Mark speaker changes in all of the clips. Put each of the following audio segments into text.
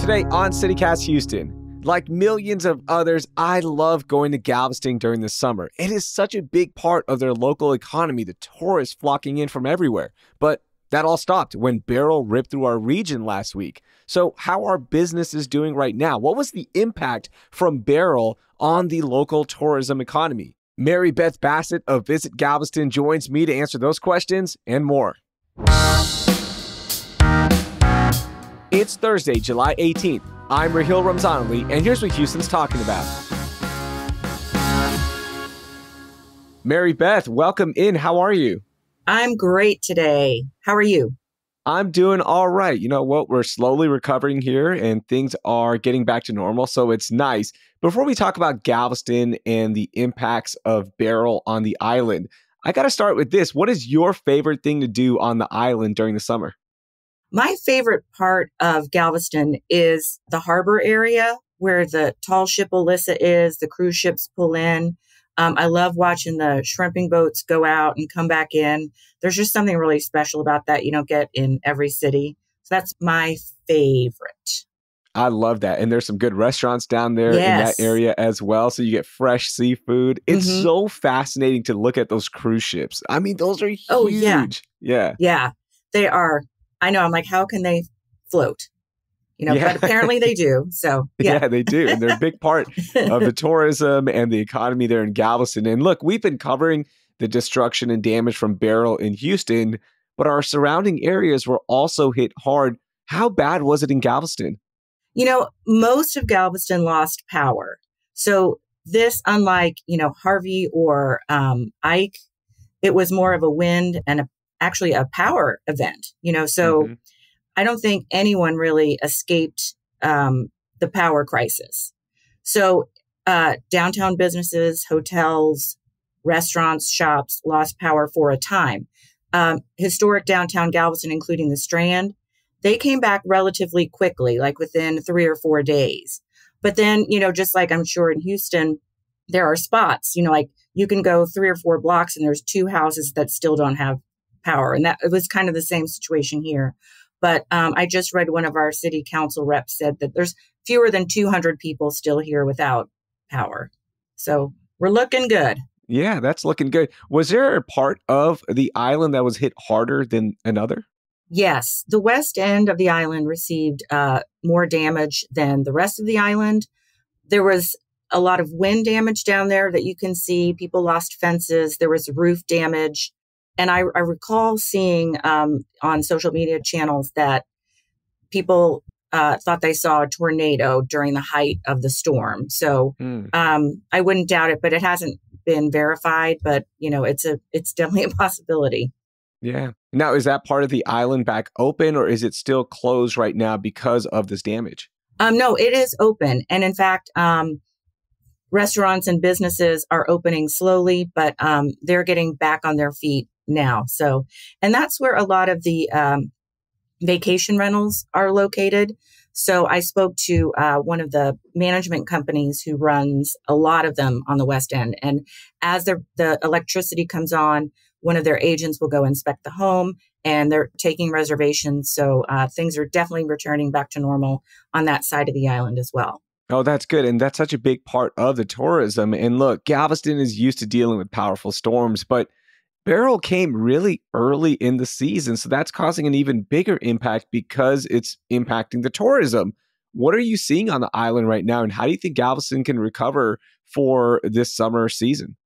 Speaker 1: Today on CityCast Houston, like millions of others, I love going to Galveston during the summer. It is such a big part of their local economy, the tourists flocking in from everywhere. But that all stopped when Beryl ripped through our region last week. So how are businesses doing right now? What was the impact from Beryl on the local tourism economy? Mary Beth Bassett of Visit Galveston joins me to answer those questions and more. It's Thursday, July 18th. I'm Raheel Ramzanali, and here's what Houston's talking about. Mary Beth, welcome in. How are you?
Speaker 2: I'm great today. How are you?
Speaker 1: I'm doing all right. You know what? We're slowly recovering here, and things are getting back to normal, so it's nice. Before we talk about Galveston and the impacts of Beryl on the island, I got to start with this. What is your favorite thing to do on the island during the summer?
Speaker 2: My favorite part of Galveston is the harbor area where the tall ship Alyssa is, the cruise ships pull in. I love watching the shrimping boats go out and come back in. There's just something really special about that you don't get in every city. So that's my favorite.
Speaker 1: I love that. And there's some good restaurants down there in that area as well. So you get fresh seafood. It's so fascinating to look at those cruise ships. I mean, those are huge.
Speaker 2: Oh, yeah.
Speaker 1: Yeah,
Speaker 2: they are. I know. I'm like, how can they float? But apparently they do. So,
Speaker 1: yeah, they do. And they're a big part of the tourism and the economy there in Galveston. And look, we've been covering the destruction and damage from Beryl in Houston, but our surrounding areas were also hit hard. How bad was it in Galveston?
Speaker 2: Most of Galveston lost power. So this, unlike, Harvey or Ike, it was more of a wind and actually a power event, so I don't think anyone really escaped the power crisis. So downtown businesses, hotels, restaurants, shops lost power for a time. Historic downtown Galveston, including the Strand, they came back relatively quickly, like within 3 or 4 days. But then, just like I'm sure in Houston, there are spots, like you can go 3 or 4 blocks and there's 2 houses that still don't have power. And that it was kind of the same situation here. But I just read one of our city council reps said that there's fewer than 200 people still here without power. So we're looking good.
Speaker 1: Yeah, that's looking good. Was there a part of the island that was hit harder than another?
Speaker 2: Yes. The west end of the island received more damage than the rest of the island. There was a lot of wind damage down there that you can see. People lost fences. There was roof damage. And I recall seeing on social media channels that people thought they saw a tornado during the height of the storm. So I wouldn't doubt it, but it hasn't been verified. But, it's definitely a possibility.
Speaker 1: Yeah. Now, is that part of the island back open, or is it still closed right now because of this damage?
Speaker 2: No, it is open. And in fact, restaurants and businesses are opening slowly, but they're getting back on their feet now. So, and that's where a lot of the vacation rentals are located. So I spoke to one of the management companies who runs a lot of them on the West End. And as the electricity comes on, one of their agents will go inspect the home, and they're taking reservations. So things are definitely returning back to normal on that side of the island as well.
Speaker 1: Oh, that's good. And that's such a big part of the tourism. And look, Galveston is used to dealing with powerful storms, but Beryl came really early in the season, so that's causing an even bigger impact because it's impacting the tourism. What are you seeing on the island right now, and how do you think Galveston can recover for this summer season?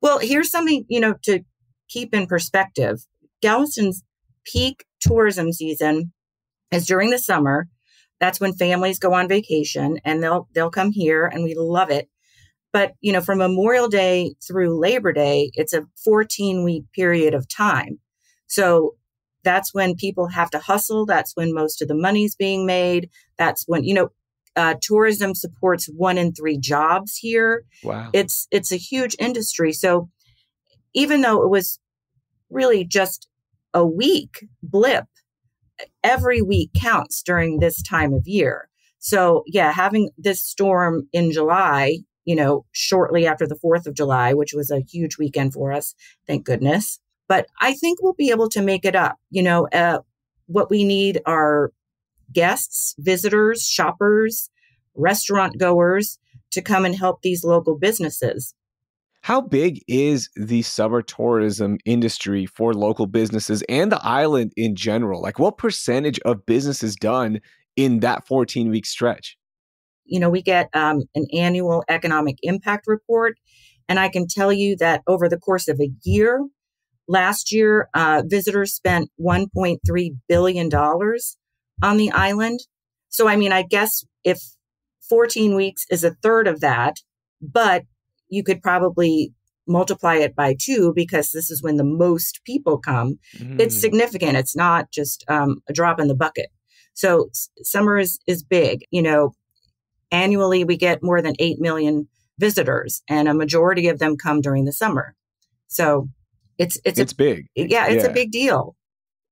Speaker 2: Well, here's something, to keep in perspective. Galveston's peak tourism season is during the summer. That's when families go on vacation, and they'll come here, and we love it. But, from Memorial Day through Labor Day, it's a 14-week period of time. So that's when people have to hustle. That's when most of the money's being made. That's when, tourism supports 1 in 3 jobs here.
Speaker 1: Wow.
Speaker 2: It's a huge industry. So even though it was really just a week blip, every week counts during this time of year. So yeah, having this storm in July, shortly after the 4th of July, which was a huge weekend for us, thank goodness. But I think we'll be able to make it up. What we need are guests, visitors, shoppers, restaurant goers to come and help these local businesses.
Speaker 1: How big is the summer tourism industry for local businesses and the island in general? Like, what percentage of business is done in that 14-week stretch?
Speaker 2: We get an annual economic impact report, and I can tell you that over the course of a year, last year, visitors spent $1.3 billion on the island. So, I guess if 14 weeks is a third of that, but you could probably multiply it by 2 because this is when the most people come. It's significant. It's not just a drop in the bucket. So summer is big. Annually, we get more than 8 million visitors, and a majority of them come during the summer. So it's
Speaker 1: big.
Speaker 2: Yeah, it's a big deal.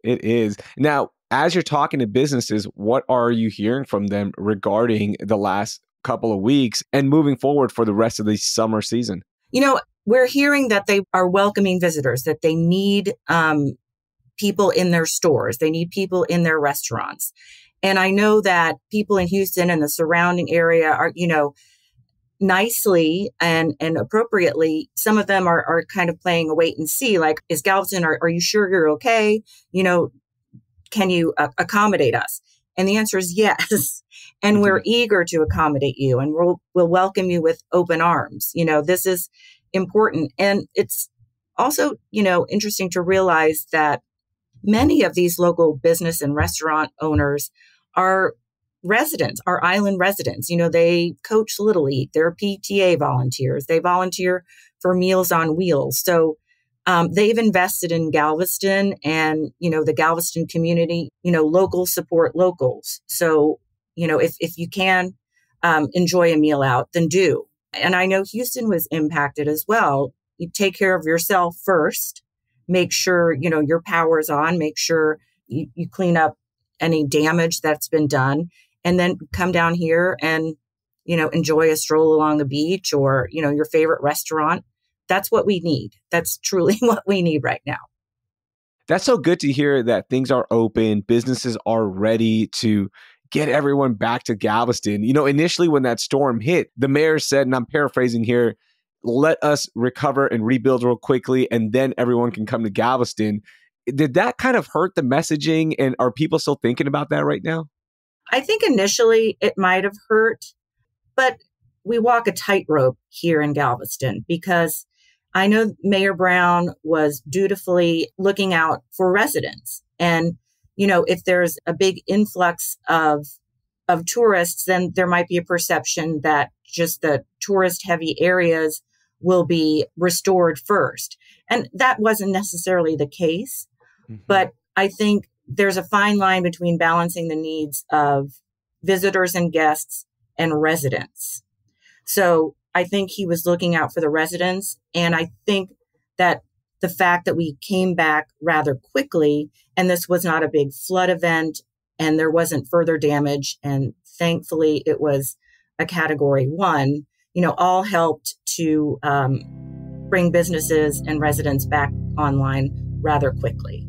Speaker 1: It is. Now, as you're talking to businesses, what are you hearing from them regarding the last couple of weeks and moving forward for the rest of the summer season?
Speaker 2: We're hearing that they are welcoming visitors, that they need people in their stores. They need people in their restaurants. And I know that people in Houston and the surrounding area are, nicely and appropriately, some of them are kind of playing a wait and see, like, is Galveston, are you sure you're okay? Can you accommodate us? And the answer is yes. And we're eager to accommodate you, and we'll welcome you with open arms. This is important. And it's also, interesting to realize that many of these local business and restaurant owners are residents, are island residents. They coach Little League, they're PTA volunteers, they volunteer for Meals on Wheels. So they've invested in Galveston and, the Galveston community, locals support locals. So, if you can enjoy a meal out, then do. And I know Houston was impacted as well. You take care of yourself first, make sure, your power's on, make sure you clean up any damage that's been done, and then come down here and, enjoy a stroll along the beach or, your favorite restaurant. That's what we need. That's truly what we need right now.
Speaker 1: That's so good to hear that things are open, businesses are ready to get everyone back to Galveston. Initially when that storm hit, the mayor said, and I'm paraphrasing here, let us recover and rebuild real quickly, and then everyone can come to Galveston. Did that kind of hurt the messaging, and are people still thinking about that right now?
Speaker 2: I think initially it might have hurt, but we walk a tightrope here in Galveston because I know Mayor Brown was dutifully looking out for residents. And, if there's a big influx of tourists, then there might be a perception that just the tourist heavy areas will be restored first. And that wasn't necessarily the case. But I think there's a fine line between balancing the needs of visitors and guests and residents. So I think he was looking out for the residents. And I think that the fact that we came back rather quickly, and this was not a big flood event, and there wasn't further damage, and thankfully it was a Category 1, all helped to bring businesses and residents back online rather quickly.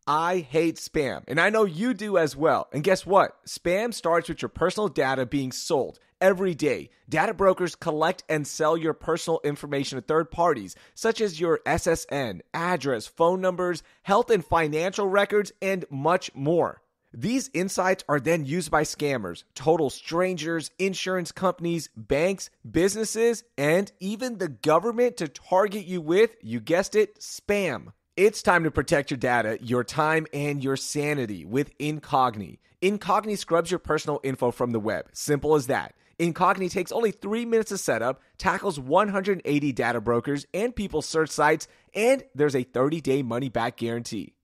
Speaker 1: I hate spam, and I know you do as well. And guess what? Spam starts with your personal data being sold every day. Data brokers collect and sell your personal information to third parties, such as your SSN, address, phone numbers, health and financial records, and much more. These insights are then used by scammers, total strangers, insurance companies, banks, businesses, and even the government to target you with, you guessed it, spam. It's time to protect your data, your time, and your sanity with Incogni. Incogni scrubs your personal info from the web. Simple as that. Incogni takes only 3 minutes to set up, tackles 180 data brokers and people search sites, and there's a 30-day money-back guarantee.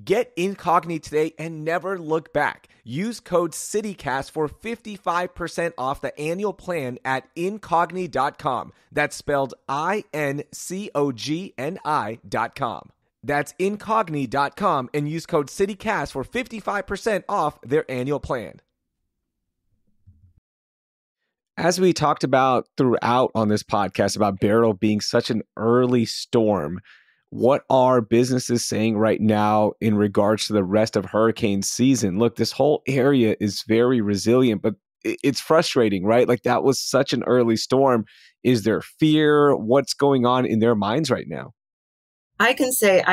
Speaker 1: Get Incogni today and never look back. Use code CITYCAST for 55% off the annual plan at incogni.com. That's spelled INCOGNI.com. That's incogni.com and use code CITYCAST for 55% off their annual plan. As we talked about throughout on this podcast about Beryl being such an early storm, What are businesses saying right now in regards to the rest of hurricane season? Look, this whole area is very resilient, but it's frustrating, right? Like that was such an early storm. Is there fear? What's going on in their minds right now?
Speaker 2: I can say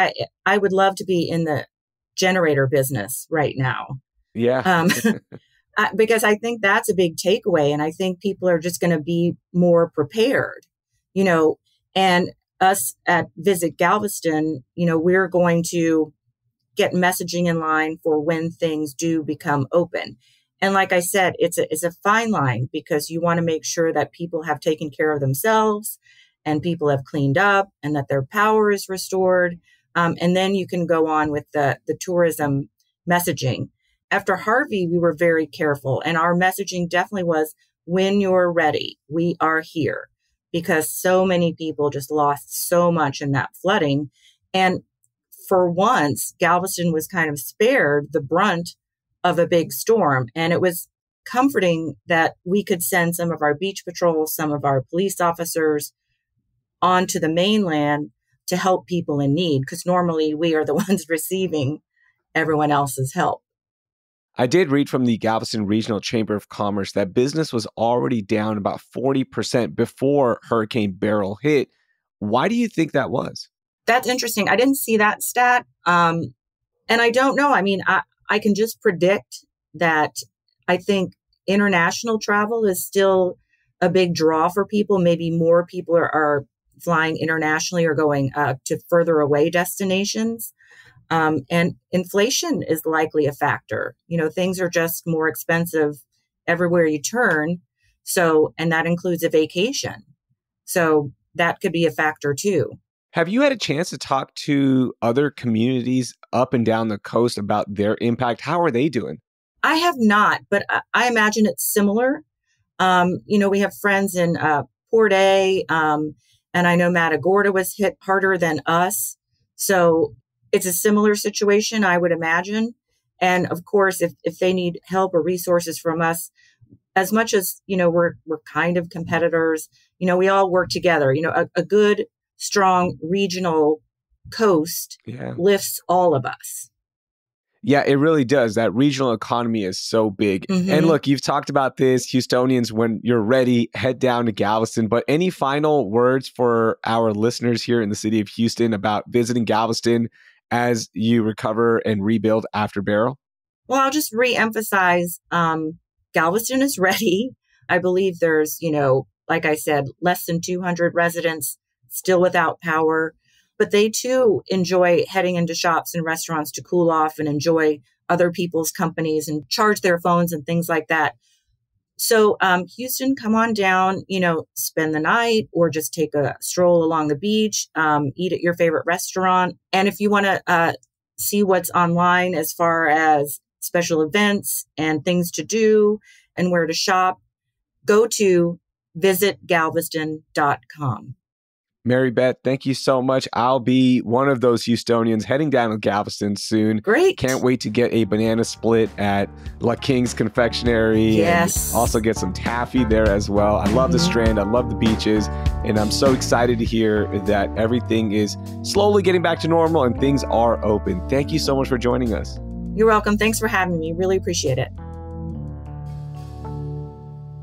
Speaker 2: I would love to be in the generator business right now.
Speaker 1: Yeah.
Speaker 2: Because I think that's a big takeaway. And I think people are just going to be more prepared, and us at Visit Galveston, we're going to get messaging in line for when things do become open. And like I said, it's a fine line because you want to make sure that people have taken care of themselves and people have cleaned up and that their power is restored. And then you can go on with the tourism messaging. After Harvey, we were very careful, and our messaging definitely was, when you're ready, we are here, because so many people just lost so much in that flooding. And for once, Galveston was kind of spared the brunt of a big storm. And it was comforting that we could send some of our beach patrols, some of our police officers onto the mainland to help people in need, because normally we are the ones receiving everyone else's help.
Speaker 1: I did read from the Galveston Regional Chamber of Commerce that business was already down about 40% before Hurricane Beryl hit. Why do you think that was?
Speaker 2: That's interesting. I didn't see that stat. And I don't know. I mean, I can just predict that I think international travel is still a big draw for people. Maybe more people are flying internationally or going to further away destinations. And inflation is likely a factor. Things are just more expensive everywhere you turn. So, and that includes a vacation. So that could be a factor too.
Speaker 1: Have you had a chance to talk to other communities up and down the coast about their impact? How are they doing?
Speaker 2: I have not, but I imagine it's similar. We have friends in Port A, and I know Matagorda was hit harder than us. So it's a similar situation, I would imagine. And of course, if they need help or resources from us, as much as, we're kind of competitors, we all work together. A good, strong regional coast lifts all of us.
Speaker 1: Yeah, it really does. That regional economy is so big. Mm-hmm. And look, you've talked about this, Houstonians, when you're ready, head down to Galveston. But any final words for our listeners here in the city of Houston about visiting Galveston as you recover and rebuild after Beryl?
Speaker 2: Well, I'll just reemphasize, Galveston is ready. I believe there's, like I said, less than 200 residents still without power. But they too enjoy heading into shops and restaurants to cool off and enjoy other people's companies and charge their phones and things like that. So Houston, come on down, spend the night or just take a stroll along the beach, eat at your favorite restaurant. And if you want to see what's online as far as special events and things to do and where to shop, go to visitgalveston.com.
Speaker 1: Mary Beth, thank you so much. I'll be one of those Houstonians heading down to Galveston soon.
Speaker 2: Great.
Speaker 1: Can't wait to get a banana split at La King's Confectionery.
Speaker 2: Yes.
Speaker 1: And also get some taffy there as well. I love the Strand. I love the beaches. And I'm so excited to hear that everything is slowly getting back to normal and things are open. Thank you so much for joining us.
Speaker 2: You're welcome. Thanks for having me. Really appreciate it.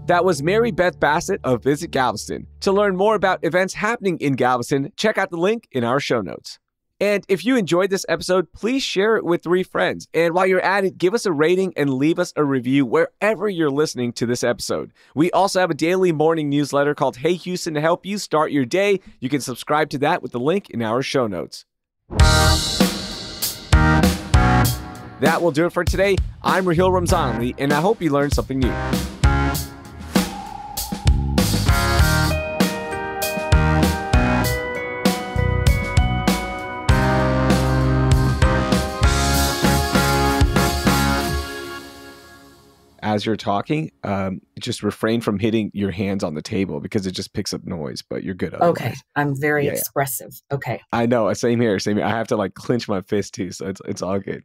Speaker 1: That was Mary Beth Bassett of Visit Galveston. To learn more about events happening in Galveston, check out the link in our show notes. And if you enjoyed this episode, please share it with 3 friends. And while you're at it, give us a rating and leave us a review wherever you're listening to this episode. We also have a daily morning newsletter called Hey Houston to help you start your day. You can subscribe to that with the link in our show notes. That will do it for today. I'm Raheel Ramzanali, and I hope you learned something new. As you're talking, just refrain from hitting your hands on the table because it just picks up noise, but you're good otherwise.
Speaker 2: Okay. I'm very expressive. Okay.
Speaker 1: I know. Same here. I have to clench my fist too. So it's all good.